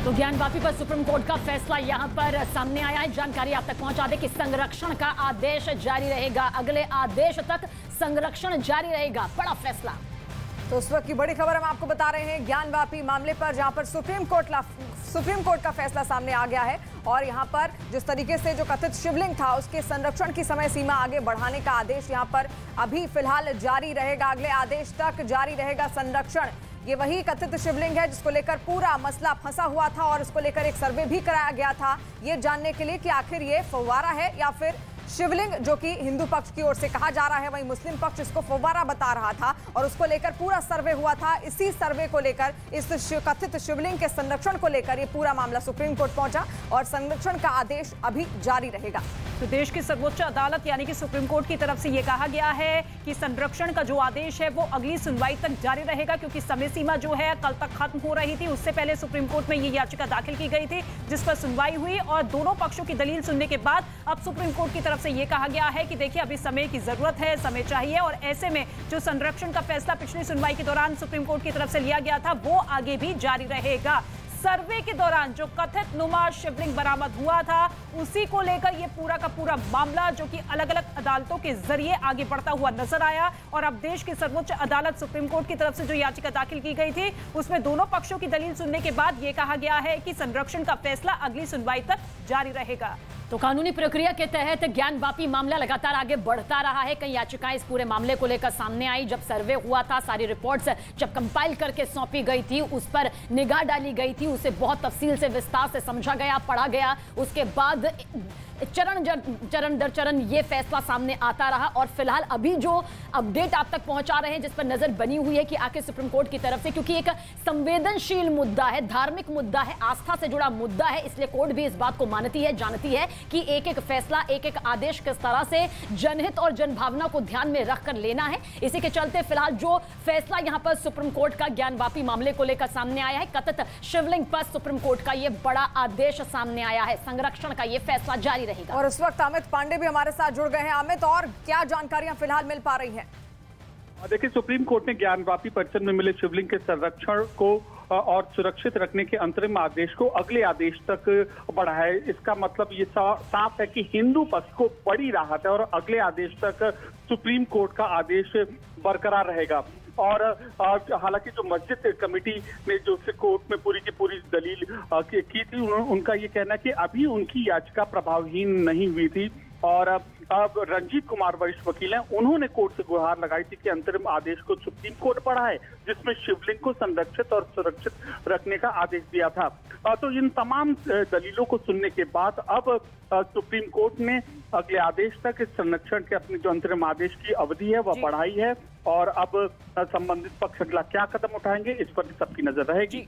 तो ज्ञानवापी पर supreme court का फैसला यहां पर सामने आया है। जानकारी आप तक पहुंचा दें कि संरक्षण का आदेश जारी रहेगा, अगले आदेश तक संरक्षण जारी रहेगा। बड़ा फैसला। तो उस वक्त की बड़ी खबर हम आपको बता रहे हैं ज्ञानवापी मामले पर, जहां पर सुप्रीम कोर्ट का फैसला सामने आ गया है और यहां पर जिस तरीके से जो कथित शिवलिंग था उसके संरक्षण की समय सीमा आगे बढ़ाने का आदेश यहां पर अभी फिलहाल जारी रहेगा, अगले आदेश तक जारी रहेगा संरक्षण। ये वही कथित शिवलिंग है जिसको लेकर पूरा मसला फंसा हुआ था और इसको लेकर एक सर्वे भी कराया गया था, ये जानने के लिए कि आखिर ये फव्वारा है या फिर शिवलिंग, जो कि हिंदू पक्ष की ओर से कहा जा रहा है, वहीं मुस्लिम पक्ष इसको फव्वारा बता रहा था और उसको लेकर पूरा सर्वे हुआ था। इसी सर्वे को लेकर, इस कथित शिवलिंग के संरक्षण को लेकर ये पूरा मामला सुप्रीम कोर्ट पहुंचा और संरक्षण का आदेश अभी जारी रहेगा। तो देश की सर्वोच्च अदालत यानी कि सुप्रीम कोर्ट की तरफ से ये कहा गया है कि संरक्षण का जो आदेश है वो अगली सुनवाई तक जारी रहेगा, क्योंकि समय सीमा जो है कल तक खत्म हो रही थी। उससे पहले सुप्रीम कोर्ट में ये याचिका दाखिल की गई थी जिस पर सुनवाई हुई और दोनों पक्षों की दलील सुनने के बाद अब सुप्रीम कोर्ट की तरफ से ये कहा गया है कि देखिए अभी समय की जरूरत है, समय चाहिए और ऐसे में जो संरक्षण का फैसला पिछली सुनवाई के दौरान सुप्रीम कोर्ट की तरफ से लिया गया था वो आगे भी जारी रहेगा। सर्वे के दौरान जो कथित नुमा शिवलिंग बरामद हुआ था उसी को लेकर ये पूरा का पूरा मामला जो कि अलग अलग अदालतों के जरिए आगे बढ़ता हुआ नजर आया और अब देश की सर्वोच्च अदालत सुप्रीम कोर्ट की तरफ से जो याचिका दाखिल की गई थी उसमें दोनों पक्षों की दलील सुनने के बाद ये कहा गया है कि संरक्षण का फैसला अगली सुनवाई तक जारी रहेगा। तो कानूनी प्रक्रिया के तहत ज्ञानवापी मामला लगातार आगे बढ़ता रहा है। कई याचिकाएं इस पूरे मामले को लेकर सामने आई। जब सर्वे हुआ था, सारी रिपोर्ट्स जब कंपाइल करके सौंपी गई थी, उस पर निगाह डाली गई थी, उसे बहुत तफसील से विस्तार से समझा गया, पढ़ा गया। उसके बाद चरण दर चरण ये फैसला सामने आता रहा और फिलहाल अभी जो अपडेट आप तक पहुंचा रहे हैं, जिस पर नजर बनी हुई है कि आखिर सुप्रीम कोर्ट की तरफ से, क्योंकि एक संवेदनशील मुद्दा है, धार्मिक मुद्दा है, आस्था से जुड़ा मुद्दा है, इसलिए कोर्ट भी इस बात को मानती है, जानती है कि एक एक फैसला, एक एक आदेश किस तरह से जनहित और जनभावना को ध्यान में रखकर लेना है। इसी के चलते फिलहाल जो फैसला यहां पर सुप्रीम कोर्ट का ज्ञानवापी मामले को लेकर सामने आया है, कथित शिवलिंग पर सुप्रीम कोर्ट का यह बड़ा आदेश सामने आया है, संरक्षण का यह फैसला जारी रहेगा। और इस वक्त अमित पांडे भी हमारे साथ जुड़ गए हैं। अमित, और क्या जानकारियां फिलहाल मिल पा रही हैं? देखिए, सुप्रीम कोर्ट ने ज्ञानवापी परिसर में मिले शिवलिंग के संरक्षण को और सुरक्षित रखने के अंतरिम आदेश को अगले आदेश तक बढ़ाया है। इसका मतलब ये साफ है कि हिंदू पक्ष को बड़ी राहत है और अगले आदेश तक सुप्रीम कोर्ट का आदेश बरकरार रहेगा। और हालांकि जो मस्जिद कमेटी ने जो कोर्ट में पूरी की पूरी दलील की थी, उनका ये कहना है कि अभी उनकी याचिका प्रभावहीन नहीं हुई थी और अब रंजीत कुमार वरिष्ठ वकील हैं, उन्होंने कोर्ट से गुहार लगाई थी कि अंतरिम आदेश को सुप्रीम कोर्ट बढ़ाए, जिसमें शिवलिंग को संरक्षित और सुरक्षित रखने का आदेश दिया था। तो इन तमाम दलीलों को सुनने के बाद अब सुप्रीम कोर्ट ने अगले आदेश तक इस संरक्षण के अपने जो अंतरिम आदेश की अवधि है वह बढ़ाई है और अब संबंधित पक्ष अगला क्या कदम उठाएंगे इस पर सबकी नजर रहेगी।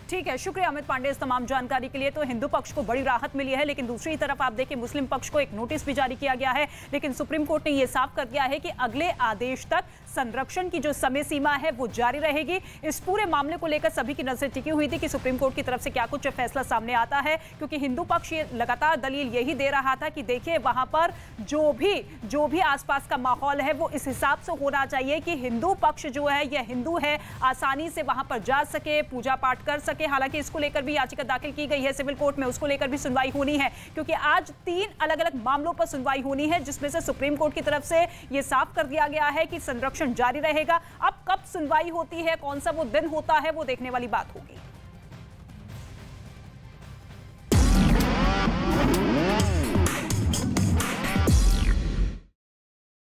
ठीक है, शुक्रिया अमित पांडे इस तमाम जानकारी के लिए। तो हिंदू पक्ष को बड़ी राहत मिली है, लेकिन दूसरी तरफ आप देखिए मुस्लिम पक्ष को एक नोटिस भी जारी किया गया है, लेकिन सुप्रीम कोर्ट ने यह साफ कर दिया है कि अगले आदेश तक संरक्षण की जो समय सीमा है वो जारी रहेगी। इस पूरे मामले को लेकर सभी की नजर टिकी हुई थी कि सुप्रीम कोर्ट की तरफ से क्या कुछ फैसला सामने आता है, क्योंकि हिंदू पक्ष ये लगातार दलील यही दे रहा था कि देखिए वहां पर जो भी आसपास का माहौल है वो इस हिसाब से होना चाहिए कि हिंदू पक्ष जो है या हिंदू है आसानी से वहां पर जा सके, पूजा पाठ कर सके। हालांकि इसको लेकर भी याचिका दाखिल की गई है सिविल कोर्ट में, उसको लेकर भी सुनवाई होनी है, क्योंकि आज 3 अलग अलग मामलों पर सुनवाई होनी है, जिसमें से सुप्रीम कोर्ट की तरफ से यह साफ कर दिया गया है कि संरक्षण जारी रहेगा। अब कब सुनवाई होती है, कौन सा वो दिन होता है, वो देखने वाली बात होगी।